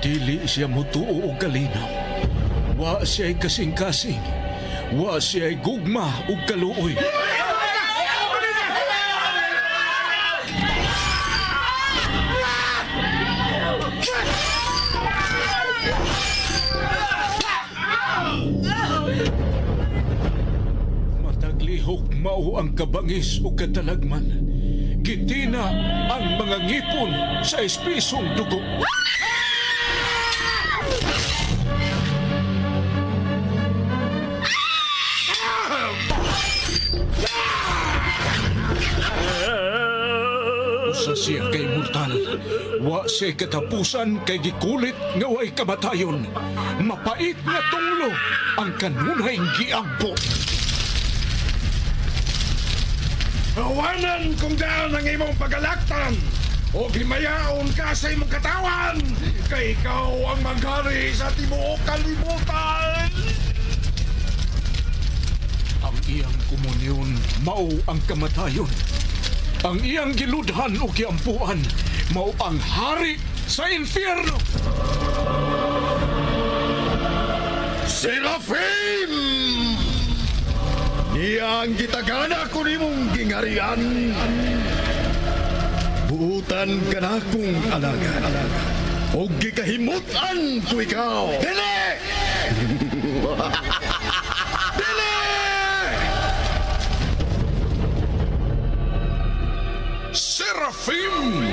Dili siya mutuo og kalinaw. Wa siya'y kasing-kasing. Wa siya'y gugma ug kaluoy. Mataglihok mao ang kabangis ug katalagman. Gitina ang mga ngipon sa espisong dugo. Usa siya kay mortal. Wa siya katapusan kay gikulit nga way kamatayon. Mapait nga tunglo ang kanunay giampo. Awanan kung daan ang imong pagalaktan o himayaon ka sa imong katawan kay ikaw ang maghari sa tibuok kalibutan. Ang iyang komunyon mao ang kamatayon. Ang iyang giludhan o giampuan mao ang hari sa infierno. Serafim! Iya ang gitagana ko nimong gingarian. Buutan ka na kong alaga. O gikahimutan ko ikaw. Dili! Dili! Serafim!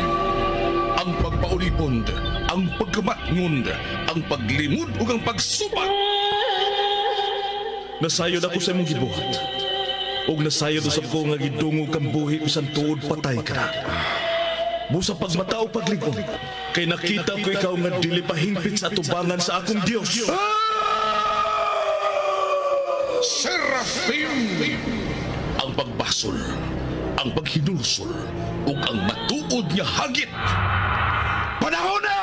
Ang pagpaulipond, ang pagkamatngund, ang paglimod ug ang pagsubat. Nasayod ako sa imong gibuhat. Og nasayod usab ko nga gidungog kang buhi bisan tuod patay ka na. Busa pagmatao pagligon, kay nakita ko ikaw nga dili pahingpit sa atubangan sa akong Dios. Serafim! Ang pagbasol, ang paghinulsol, ug ang matuod nga hagit. Panahon na!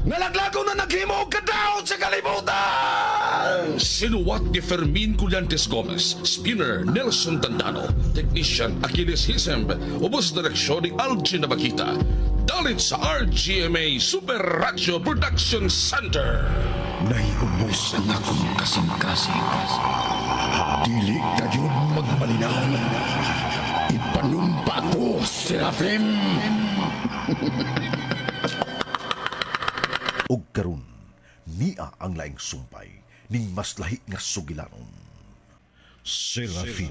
Nalaglago na naghimo og kadaot sa kalibutan! Sinuwat ni Fermin Cullantes Gomez, spinner Nelson Tandano, technician Achilles Hisemb, ubos direksyon ni Algin Nabakita. Dalit sa RGMA Super Radio Production Center. Naiubos ang akong kasing-kasing. Dili kayo magmalinaw. Ipanumpa ko, Serafim! Og karon niya ang laing sumpay ning mas lahi nga sugilanon. Serafim.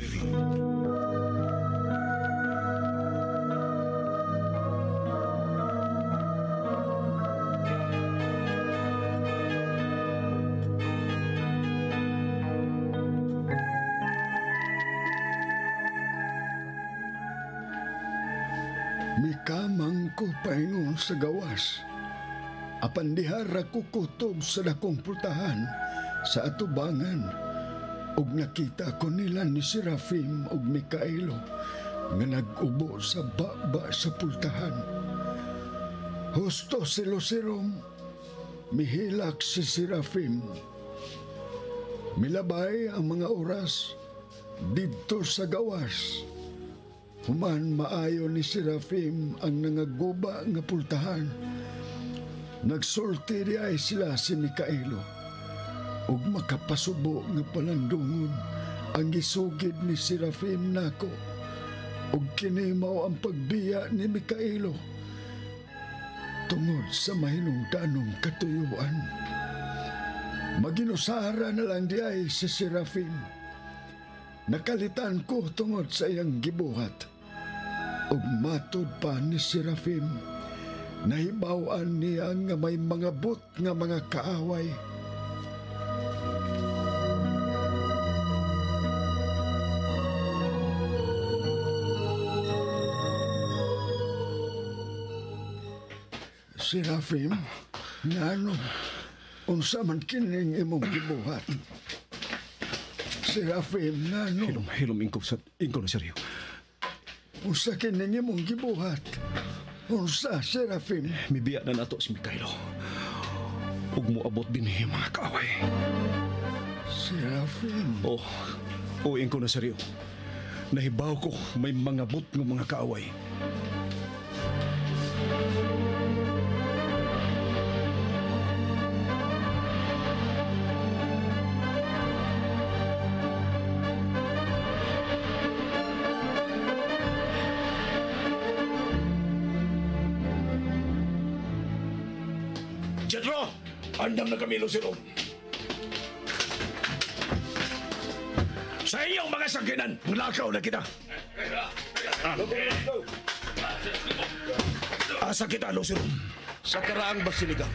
Mikamang ko paingon sa gawas. Apan dihara ko kutob sa dakong pultahan sa atubangan. Ug nakita ko nila ni Serafim ug Mikaelo nga nag-ubo sa baba sa pultahan. Husto silo-silong mihilak si Serafim. Milabay ang mga oras didto sa gawas. Human maayo ni Serafim ang nangaguba nga pultahan. Nagsulti di ay sila si Mikaelo. Ug makapasubo nga palandungon ang gisugid ni Serafim nako. Ug kini mao ang pagbiya ni Mikaelo tungod sa mahinungdanong katuyuan. Maginusara na lang di ay si Serafim. Nakalitan ko tungod sa iyang gibuhat. Ug matod pa ni Serafim, nahibawan niya nga may mga but nga mga kaaway. Serafim, ngano, unsa man kining imong gibuhat? Serafim, ngano? Hilom, ingko na seryo. Unsa kining imong gibuhat? Unsa, Serafim? Mibiya na nato si Mikaelo. Ug mo abot din mga kaaway. Serafim? Ingko na seryo. Nahibaw ko may mga but ng mga kaaway. Jetro, andam na kami, Lucero. Sa iyong mga sakinan, mulakaw na kita. Asa kita, Lucero? Sa karaang Basiliga,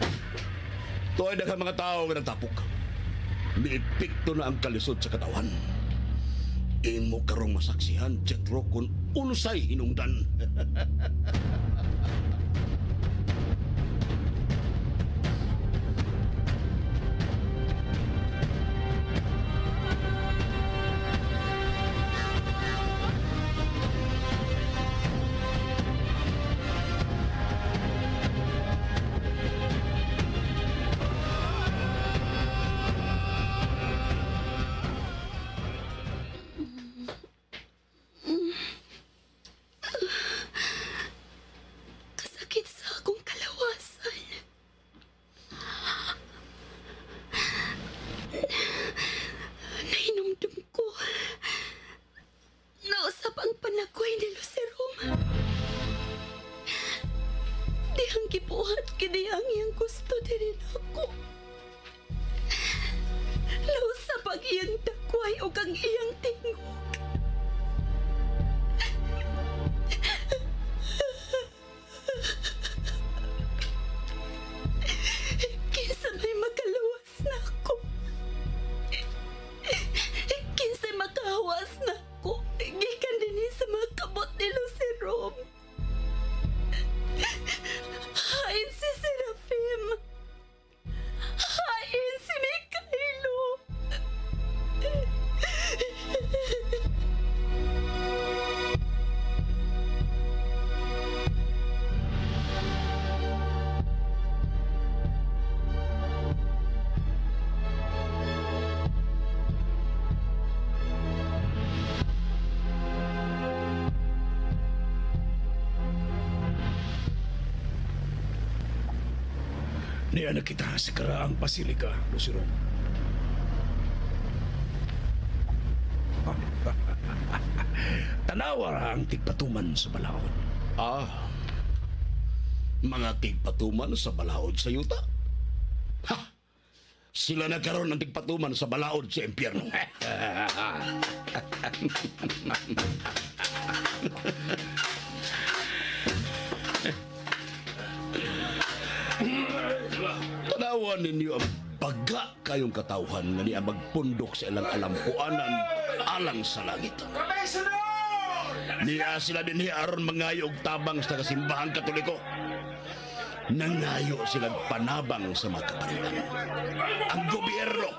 tuway na mga tao nga nagtapok. Niipikto na ang kalisod sa katawan. Imo karong masaksihan, Jetro, kung unsay hinungdan. Kasakit sa akong kalawasan. Nahinumdum ko. Nausap ang panagoy ni Lucerom. Dihang gibuhat kini ang iyang gusto din ako. Nausap ang iyang dakway o ang iyang tingog. Kinsa may makalawas na ako. Kinsa makahawas na ako. Gikan din sa mga kabot ni Lucerom. Hain si Serafim. Hain si Mikailo. Niya na kita sa karaang Basiliga, Lucero. Tanawa ang tigpatuman sa balaod. Mga tigpatuman sa balaod sa yuta. Ha! Sila nagkaroon ng tigpatuman sa balaod sa impyerno. Tanawan ninyo ang baga kayong katawhan nga niya magpundok sa ilang alampuanan alang sa langit. Niya sila din aron mangayo og tabang sa kasimbahan Katoliko. Nangayo silang panabang sa mga kaparian. Ang gobyerno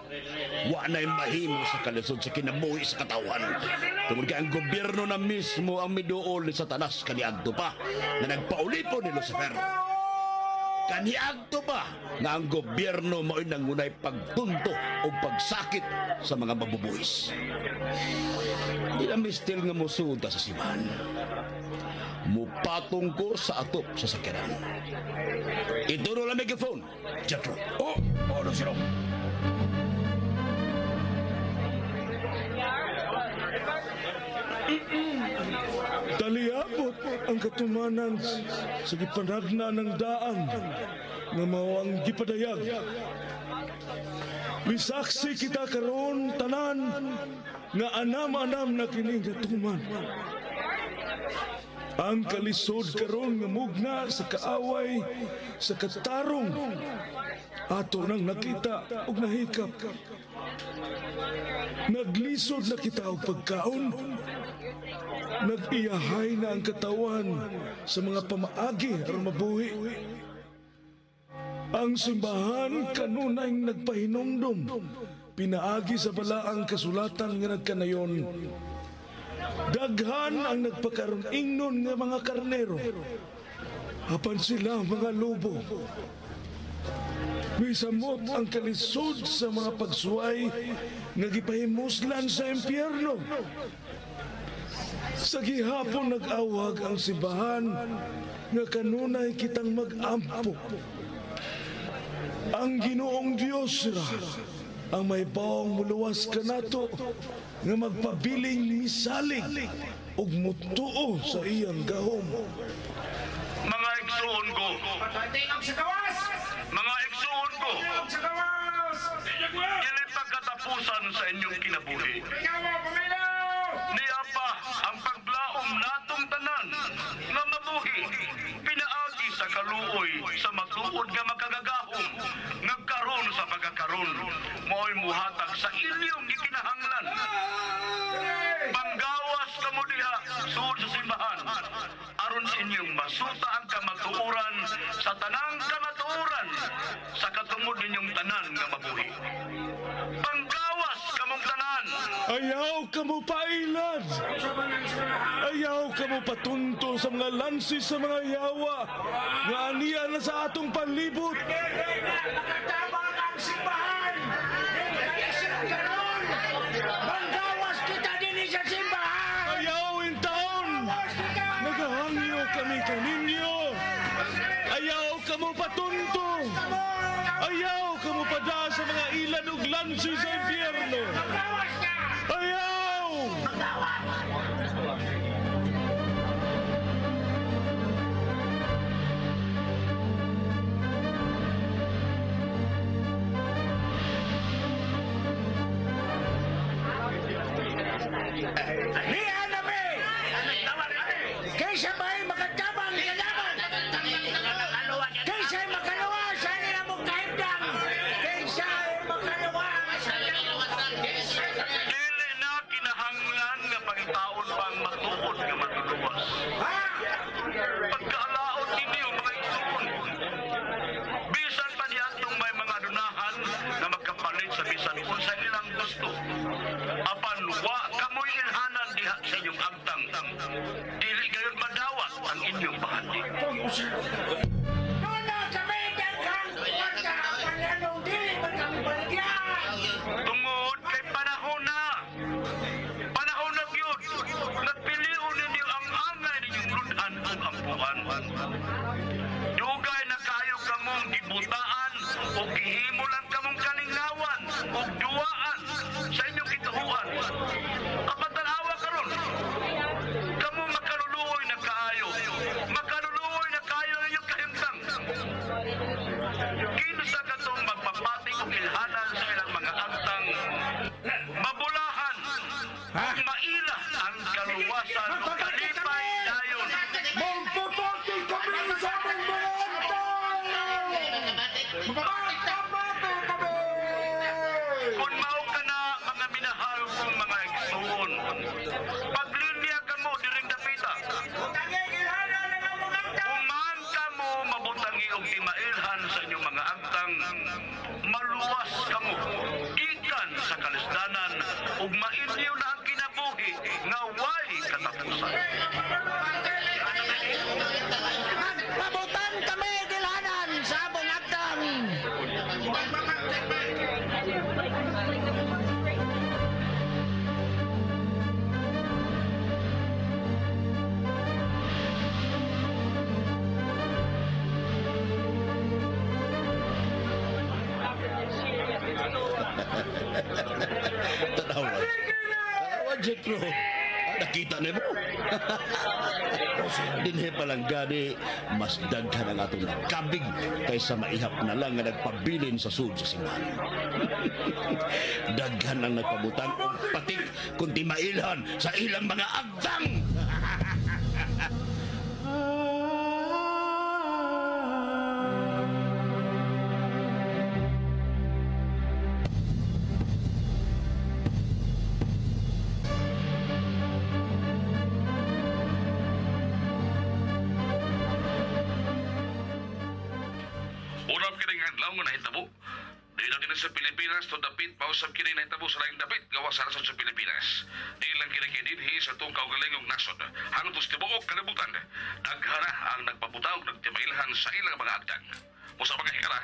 wa na'y mahimo sa kalisod sa kinabuhi sa katawhan. Tungod kay ang gobyerno na mismo ang miduol ni Satanas kaniadto pa na nagpaulipo ni Lucifer. Kaniadto pa na ang gobyerno mao'y nangunay pagtunto o pagsakit sa mga mabubuhis. Di na mistil nga musuda sa siman. Mupatong ko sa atop sa sakyanan. Ituro lang megaphone, Jetro. Lucero. Taliabot ang katumanan sa gipanagna ng daan nga mao ang gipadayag. Misaksi kita karon tanan nga anam-anam na kining gatuman. Ang kalisod karon nga mugna sa kaaway, sa katarong, ato nang nakita ug nahikap. Naglisod na kita og pagkaon. Nag-iyahay na ang katawan sa mga pamaagi aron mabuhi. Ang simbahan kanunay nagpahinumdum, pinaagi sa balaang kasulatan nga nagkanayon. Daghan ang nagpakaroon ingnon nga mga karnero. Apan sila mga lobo. Misamot ang kalisod sa mga pagsuway nga gipahimuslan sa impyerno. Sa gihapon nag-awag ang simbahan nga kanunay kitang mag-ampo. Ang Ginoong Diyos ra ang may bawang muluwas kanato nga magpabiling misalig ug mutuo sa iyang gahom. Mga igsoon ko! Mga igsoon Dili pagkatapusan sa inyong kinabuhi. Niya pa ang paglaom natong tanan nga mabuhi. Pinaagi sa kaluoy sa matuod nga makagagahom. Nagkaroon sa pagkakaroon. Mo'y muhatag sa inyong gikinahanglan. Panggawas kamo diha suod sa simbahan. Aron sa inyong masuta ang kamatuoran sa tanang kamatuoran sa katungod ninyong tanan nga mabuhi. Panggawas kamong tanan. Ayaw ka mo pailan! Ayaw ka mo patunto sa mga lansis sa mga yawa nga aniya na sa atong palibot! Nakatama ang simbahan! Manggawas kita din sa simbahan! Ayaw in taon! Nagahangyo kami kaninyo! Ayaw ka mo patunto! Ayaw ka mo pada sa mga ilan ug lansis sa impyerno! Ayaw! Niya na be! Kaysa ba'y makatabang kalaban? Kaysa'y makalawa sa nila mong kahimdang! Kaysa'y makalawa sa nila mong kahimdang! Dili na kinahanglan nga pangitaon pang matuod nga matuluwas. Pagkaalaot ninyo mga igsoon. Bisan pa niyatong may mga adunahan na magkapalit sa bisan kung sa ilang gusto. Apan wa kamoy ilhanan diha sa inyong agtang. Dili gayon madawat ang inyong bahati. Noon na kami daghang kwarta ang lanong dili man kami baligyan! Tungod kay panahon na. Panahon na gyud. Nagpilion ninyo ang angay ninyong ludhan ug ampuan. Dugay na kayo kamong gibutaan o gihimo lang kamong kalingnawan o duwaan sa inyong kituhuan. Kapatanawa karon. Kamo makaluluoy na kaayo. Makaluluoy na kaayo ang inyong kahimtang. Kinsa katong magpapati og ilhanan sa ilang mga agtang mabulahan ug maila ang kaluwasan ug kalipay dayon. Magpapati kami sa aming mga antay! Magpapati kami! Kung mao ka na mga minahal kong mga igsoon, paglinya ka mo diring dapita. Kung maan ka mo mabutangi og imailhan sa inyong mga agtang, maluwas ka mo, gikan sa kalisdanan, ug mainyo na ang kinabuhi nga way katapusan. Magpabutan kami dilhanan sa among agtang! Tanawan. Tanawan, Jekro. Nakita na mo. Dinhe palang gani, mas daghan ang atong kabig kaysa maihap na lang nga nagpabilin sa sud sa simbahan. Daghan ang nagpabutang og patik kundi mailhan sa ilang mga agtang. Urap kini nga adlaw nga nahitabo. Dili din sa Pilipinas to dapit pausab kini nahitabo sa laing dapit gawas sa nasod sa Pilipinas. Di lang kini dinhi sa tong kaugalingong nasod. Hangtod sa tibuok kalibutan. Daghana ang nagpabutaw ug nagtimailhan sa ilang mga agdang. Musa pa kay kara.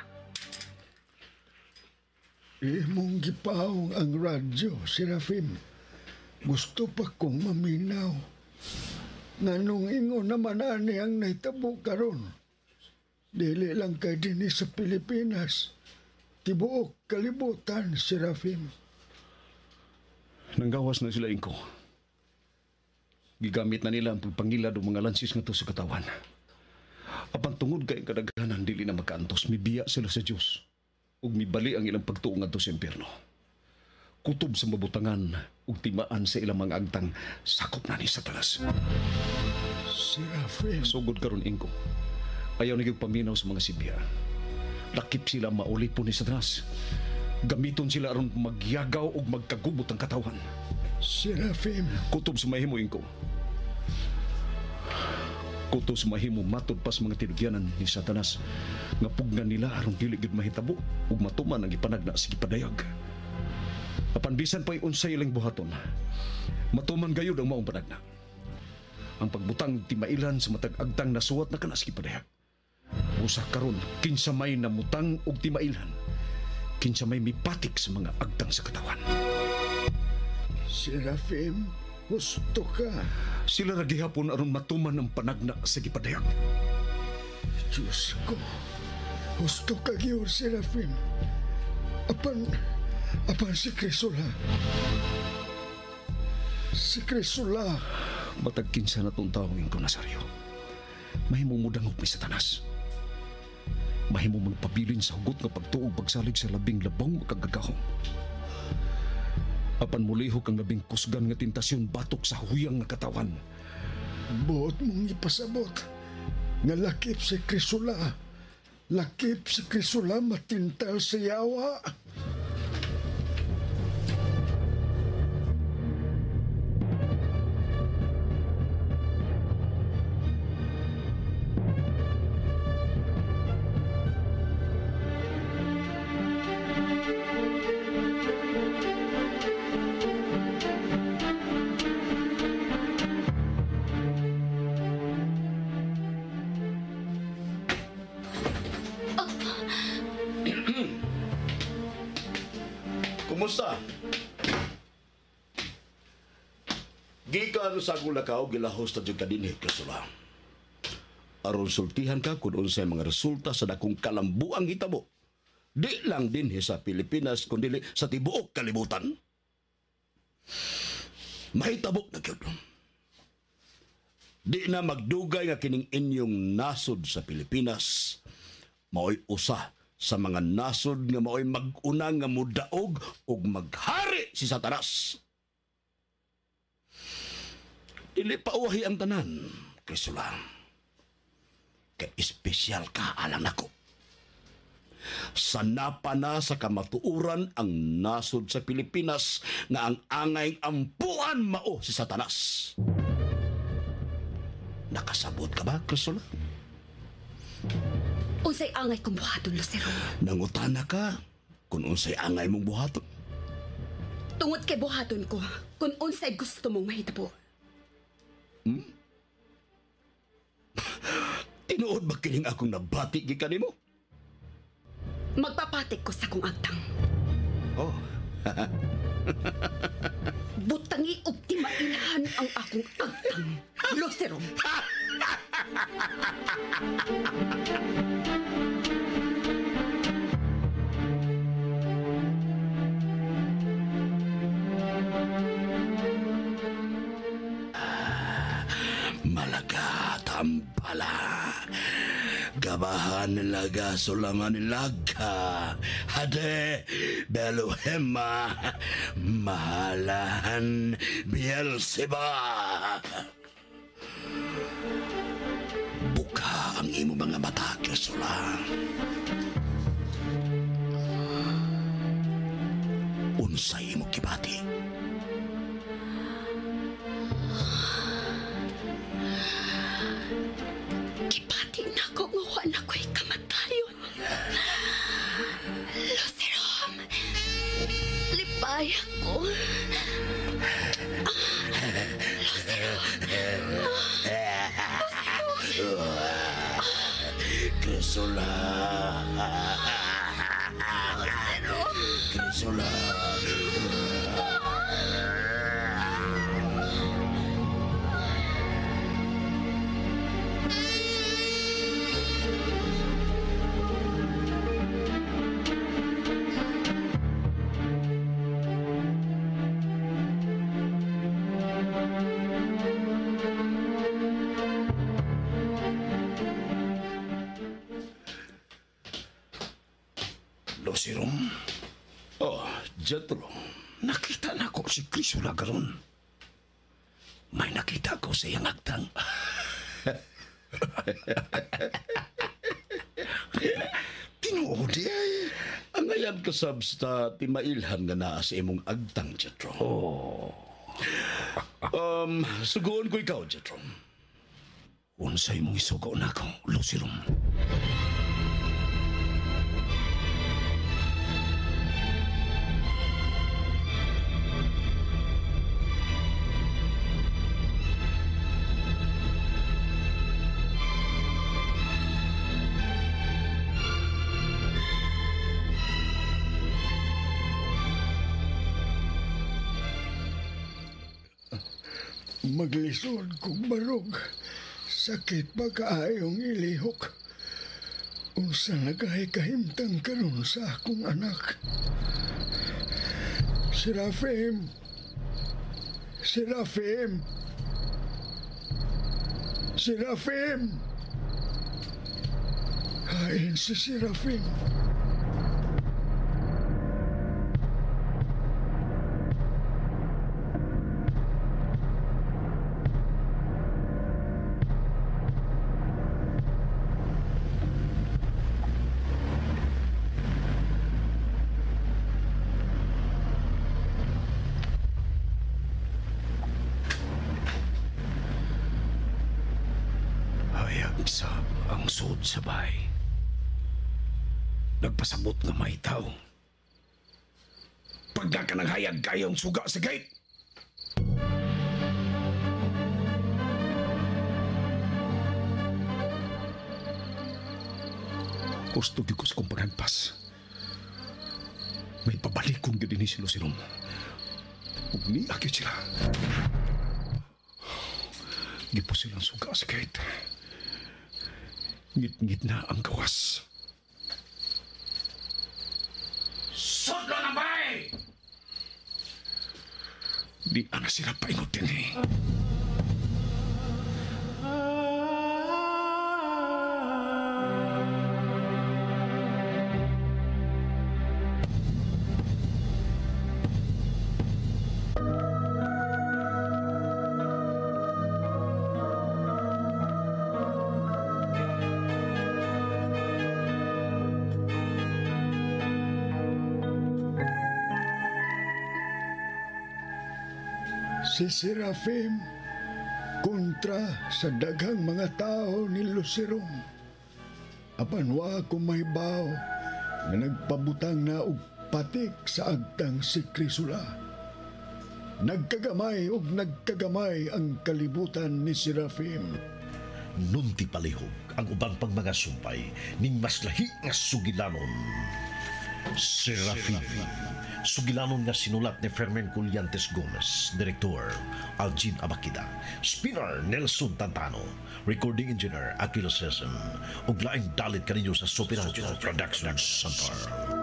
Imong gipaong ang radyo, Serafim. Gusto pa kong maminaw. Nganong ingon naman ani ang nahitabo karon. Dili lang kay dinhi sa Pilipinas. Tibuok kalibutan, Serafim. Nanggawas na sila ingko. Gigamit na nila ang pagpangilad o mga lansis nga to sa katawan. Apan tungod kay kadaghanan dili na makaantos, mibiya sila sa Dios. ug mibali ang ilang pagtuong ngadto sa impyerno. Kutob sa mabutangan ug timaan sa ilang mga agtang sakop na ni Satanas. Serafim, Sugod karon ingko. Ayaw naging paminaw sa mga Sibya. Lakip sila maulit po ni Satanas. Gamiton sila aron magyagaw ug magkagubot ang katawan. Serafim, Kutob sa mahimo ingko. Kutob sa mahimo matod pas mga tinugyanan ni Satanas nga pugnan nila aron dili gid mahitabo ug matuman ang ipanagna sa gipadayag. Apan bisan pa'y unsay ilang buhaton, matuman gayud ang maong panagna. Ang pagbutang timailan sa matag agtang nasuwat na kanas gipadayag. Usa karon kinsa may namutang og timailan, kinsa may mipatik sa mga agtang sa katawan. Serafim, husto ka. Sila nagihapon aron matuman ang panagna sa gipadayag. Diyos ko, husto ka giyor, Serafim. Apan si Crisula. Si Crisula. Matag kinsa na tong tawagin ko, Nazario. Mahimo mo dangog ni Satanas. Mahimo magpabilin sa hugot nga pagtuog pagsalig sa labing labong makagagahong. Apan mulihok ang labing kusgan nga tentasyon batok sa huyang nga katawan. Buot mong ipasabot nga lakip si Crisula. Lakip si Crisula matintal sa yawa. Kumusta? Gikan sa akong lakaw, gilahos na dyan ka din, Crisula. Aron sultihan ka kung unsay mga resulta sa dakong kalambuang hitabo. Di lang din sa Pilipinas, kundi sa tibuok kalibutan. Mahitabo na gyud. Di na magdugay nga kining inyong nasod sa Pilipinas, mao'y usa sa mga nasod nga mao'y mag-una nga mudaog ug maghari si Satanas. Dili pauhi ang tanan, Crisula. Kay espesyal ka alang nako. Sanapa na sa kamatuuran ang nasod sa Pilipinas nga ang angay ampuan mao si Satanas. Nakasabot ka ba, Crisula? Unsay angay kong buhaton, Lucero? Nangutana ka kung unsay angay mong buhaton. Tungod kay buhaton ko, kung unsay gusto mong mahitabo. Tinuod ba kining akong nabati gikan nimo? Magpapatik ko sa kong agtang. Oh. Butangi og timailahan ang akong agtang, Lucero. Malaga tampala. Gabahan laga sulangan laga. Hade Beluhema mahalahan Beelzeba. Buka ang imo mga mata, Crisula. Unsay imo kibati? Kipati na ko nga wala ko'y kamatayon. Lucero, lipay ako. Lucero. Crisula. Crisula. Lucirom? Oh, Jetro. Nakita na ko si Crisula karon. May nakita ko sa iyang agtang. Tinuod ay. Ang ayan kasabs ta timailhan nga naa sa imong agtang, Jetro. Sugoon ko ikaw, Jetro. Unsay mong isugo na ako, Lucirom. Maglisod kong barog. Sakit ba kaayong ilihok? Unsa nagahay kahimtang karon sa akong anak? Serafim! Serafim! Serafim! Hain si Serafim. Ang sud sa bahay. Nagpasabot nga may tao. Pagka ka nang hayag kayong suga sa gate. Gusto di ko sa kong paghagpas. May pabalik kong gini si Lucirom. Huwag niakit sila. Gipo silang suga sa gate. Ngit-ngit na ang gawas. Sodlo na bay! Di na sila paingot din eh. Si Serafim kontra sa daghang mga tao ni Lucirom. Apan wa ko mahibaw nga nagpabutang na og patik sa agtang si Crisula. Nagkagamay og nagkagamay ang kalibutan ni Serafim. Nunti palihog ang uban pang mga sumpay ning mas lahi nga sugilanon. Serafim. Sugilanon nga sinulat ni Fermin Colliantes Gomez, Direktor Algin Abakida, Spinner Nelson Tantano, Recording Engineer Aquilo Sesson, ug laing dalit kaninyo sa Supernatural Productions Center.